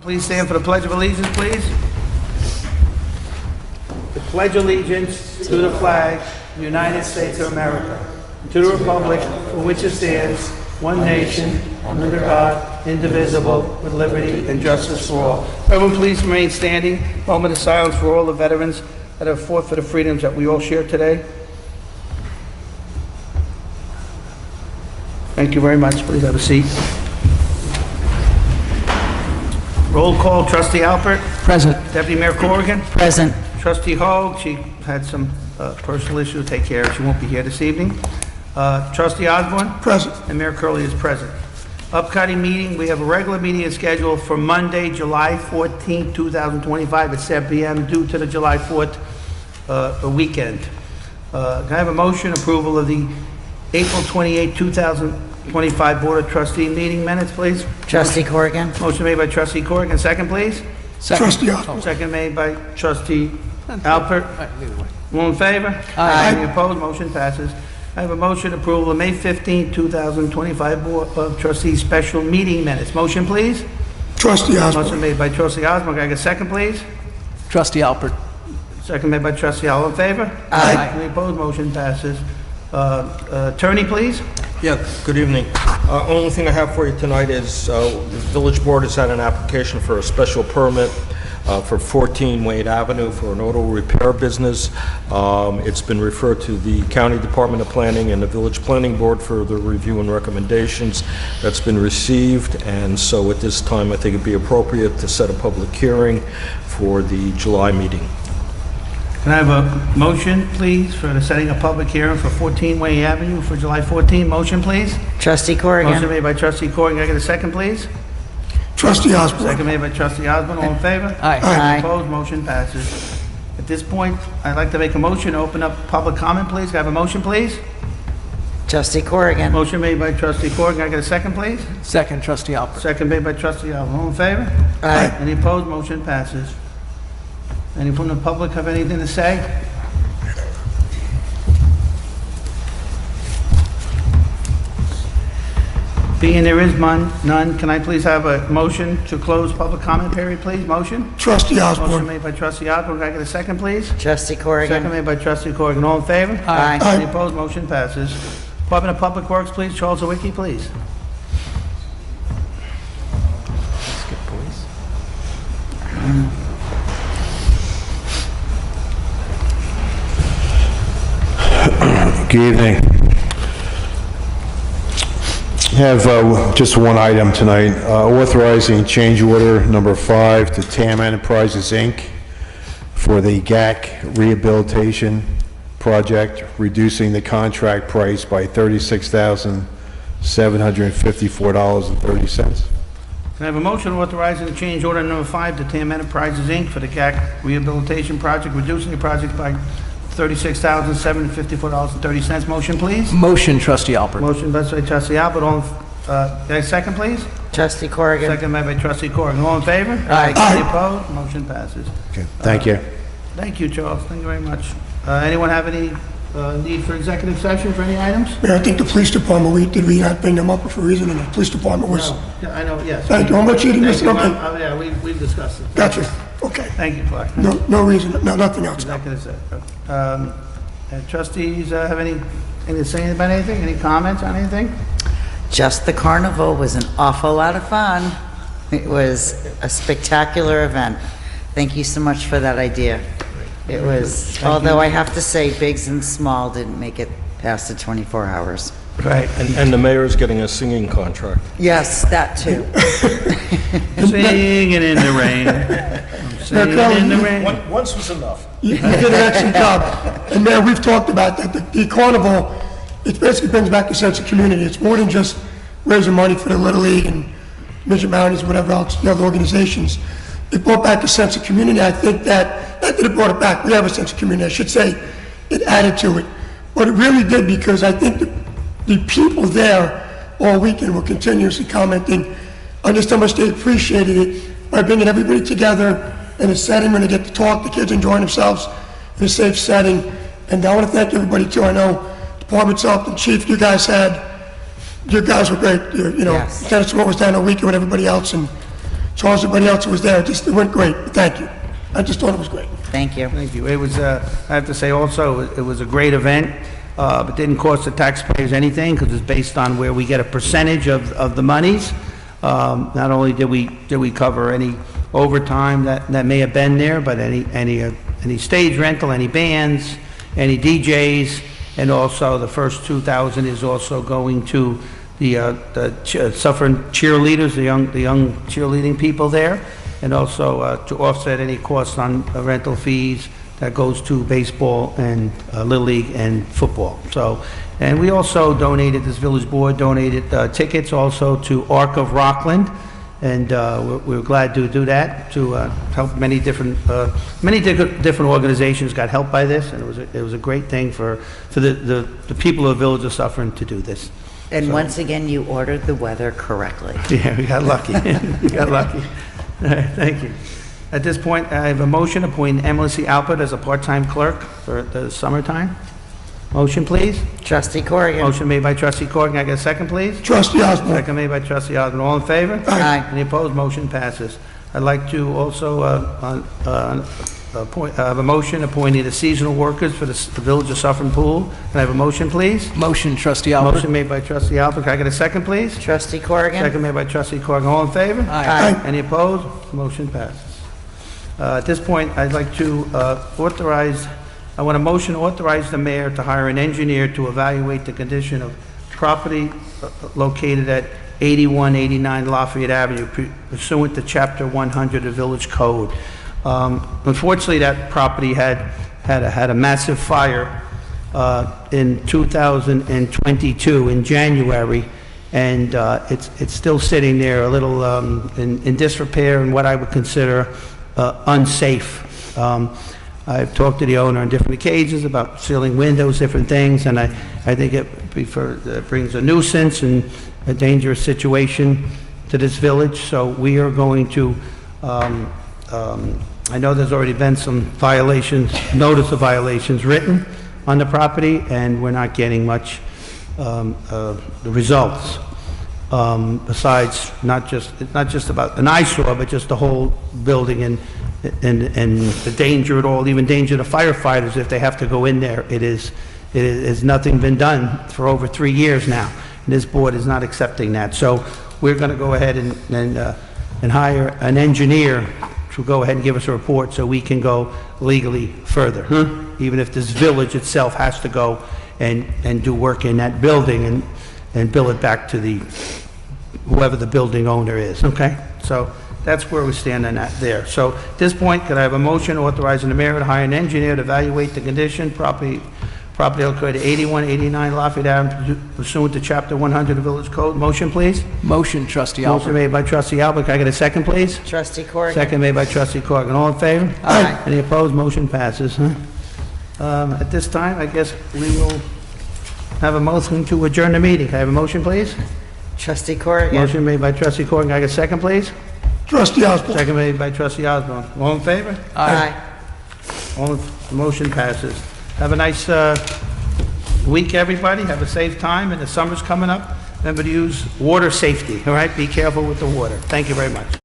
Please stand for the Pledge of Allegiance, please. The pledge allegiance to the flag of the United States of America, to the republic for which it stands, one nation, under God, indivisible, with liberty and justice for all. Everyone please remain standing. Moment of silence for all the veterans that have fought for the freedoms that we all share today. Thank you very much. Please have a seat. Roll call, Trustee Alpert. Present. Deputy Mayor Corrigan. Present. Trustee Hogue, she had some personal issue to take care of. She won't be here this evening. Trustee Osborn. Present. And Mayor Curley is present. Upcoming meeting, we have a regular meeting scheduled for Monday, July 14, 2025 at 7 p.m. due to the July 4th weekend. Can I have a motion approval of the April 28, 2025 Board of Trustee meeting minutes, please? Trustee Corrigan. Motion made by Trustee Corrigan. Second, please. Second. Trustee Osborn. Second made by Trustee Alpert. All in favor? Aye. Any opposed? Motion passes. I have a motion approval of May 15, 2025 Board of Trustees special meeting minutes. Motion, please. Trustee Osborn. Motion made by Trustee Osborn. Can I get a second, please? Trustee Alpert. Second made by Trustee All in favor? Aye. Any opposed? Motion passes. Attorney, please. Yeah, good evening. Only thing I have for you tonight is the Village Board has had an application for a special permit for 14 Wade Avenue for an auto repair business. It's been referred to the County Department of Planning and the Village Planning Board for the review and recommendations. That's been received, and so at this time I think it'd be appropriate to set a public hearing for the July meeting. Can I have a motion, please, for the setting a public hearing for 14 Wade Avenue for July 14? Motion, please. Trustee Motion Corrigan. made by Trustee Corrigan. Can I get a second, please? Trustee Osborn. Second made by Trustee Osborn. All in favor? Aye. Any opposed? Motion passes. At this point, I'd like to make a motion to open up public comment, please. Can I have a motion, please? Trustee Corrigan. Motion made by Trustee Corrigan. Can I get a second, please? Second. Trustee Alpert. Second made by Trustee Allen. All in favor? Aye. Any opposed? Motion passes. Any from the public have anything to say? Being there is none, can I please have a motion to close public comment period, please? Motion? Trustee Motion Osborn. made by Trustee Osborn. Can I get a second, please? Trustee Second Corrigan. made by Trustee Corrigan. All in favor? Aye. Any opposed? Motion passes. Department of Public Works, please. Charles Sawicki, please. Good evening. I have just one item tonight, authorizing change order number 5 to TAM Enterprises, Inc. for the GAC rehabilitation project, reducing the contract price by $36,754.30. Can I have a motion authorizing the change order number 5 to TAM Enterprises, Inc. for the GAC rehabilitation project, reducing the project by $36,754.30. Motion, please. Motion. Trustee Alpert. Motion by Trustee Albert. All, can I second, please? Trustee Corrigan. Second made by Trustee Corrigan. All in favor? Aye. Any opposed? Motion passes. Okay, thank you. Thank you, Charles. Thank you very much. Anyone have any need for executive session for any items? Mayor, I think the police department, did we not bring them up for a reason? And the police department was, Yeah, I know, yes. thank you. How much you didn't miss? Thank you. Okay. Yeah, we've discussed it. Gotcha. Okay. Thank you, Clarke. No reason, no, nothing else. Executive session. Trustees have anything to say about anything? Any comments on anything? Just the carnival was an awful lot of fun. It was a spectacular event. Thank you so much for that idea. It was, although I have to say, Biggs and Small didn't make it past the 24 hours. Right. And the mayor is getting a singing contract. Yes, that too. Singing in the rain. Singing in the rain. Once was enough. You did an excellent job. And Mayor, we've talked about that. The carnival, it basically brings back a sense of community. It's more than just raising money for the Little League and Midget Mounties and whatever else, the other organizations. It brought back a sense of community. I think that it brought it back. We have a sense of community. I should say it added to it. But it really did, because I think the people there all weekend were continuously commenting on just how much they appreciated it by bringing everybody together in a setting when they get to talk, the kids enjoying themselves in a safe setting. And I want to thank everybody too. I know Department Health and Chief, you guys were great. You know, Yes. Lieutenant Smoke was down a weekend with everybody else, and So everybody else who was there, it went great. Thank you. I just thought it was great. Thank you. Thank you. It was, I have to say also, it was a great event, but didn't cost the taxpayers anything because it's based on where we get a percentage of the monies. Not only did we cover any overtime that may have been there, but any stage rental, any bands, any DJs, and also the first 2,000 is also going to the Suffern cheerleaders, the young cheerleading people there, and also to offset any costs on rental fees that goes to baseball and Little League and football. So, and we also donated, this village board donated tickets also to Arc of Rockland, and we're glad to do that, to help many different organizations got helped by this, and it was a great thing for the people of the village of Suffern to do this. And once again, you ordered the weather correctly. Yeah, we got lucky. We got lucky. All right, thank you. At this point, I have a motion appointing Emily C. Alpert as a part-time clerk for the summertime. Motion, please. Trustee Corrigan. Motion made by Trustee Corrigan. Can I get a second, please? Trustee Osborn. Second made by Trustee Osborn. All in favor? Aye. Any opposed? Motion passes. I'd like to also have a motion appointing the seasonal workers for the Village of Suffern Pool. Can I have a motion, please? Motion, Trustee Alpert. Motion made by Trustee Alpert. Can I get a second, please? Trustee Corrigan. Second made by Trustee Corrigan. All in favor? Aye. Any opposed? Motion passes. At this point, I'd like to I want a motion to authorize the mayor to hire an engineer to evaluate the condition of property located at 8189 Lafayette Avenue pursuant to Chapter 100 of the Village Code. Unfortunately, that property had a massive fire in 2022 in January, and it's still sitting there a little in disrepair and what I would consider unsafe. I've talked to the owner on different occasions about sealing windows, different things, and I think it brings a nuisance and a dangerous situation to this village. So we are going to, I know there's already been some violations, notice of violations written on the property, and we're not getting much the results. Besides, it's not just about an eyesore, but just the whole building and the danger at all, even danger to firefighters if they have to go in there. It has nothing been done for over 3 years now, and this board is not accepting that. So we're going to go ahead and hire an engineer to go ahead and give us a report so we can go legally further, even if this village itself has to go and do work in that building and bill it back to whoever the building owner is, okay? So that's where we stand on that there. So at this point, could I have a motion authorizing the mayor to hire an engineer to evaluate the condition, property located at 8189 Lafayette Avenue pursuant to Chapter 100 of the Village Code? Motion, please. Motion, Trustee Motion Alpert. made by Trustee Alpert. Can I get a second, please? Trustee Corrigan. Second made by Trustee Corrigan. All in favor? Aye. Any opposed? Motion passes. At this time, I guess we will have a motion to adjourn the meeting. Can I have a motion, please? Trustee Corrigan. Motion made by Trustee Corrigan. Can I get a second, please? Trustee Osborn. Second made by Trustee Osborn. All in favor? Aye. The motion passes. Have a nice week, everybody. Have a safe time, and the summer's coming up. Remember to use water safety, all right? Be careful with the water. Thank you very much.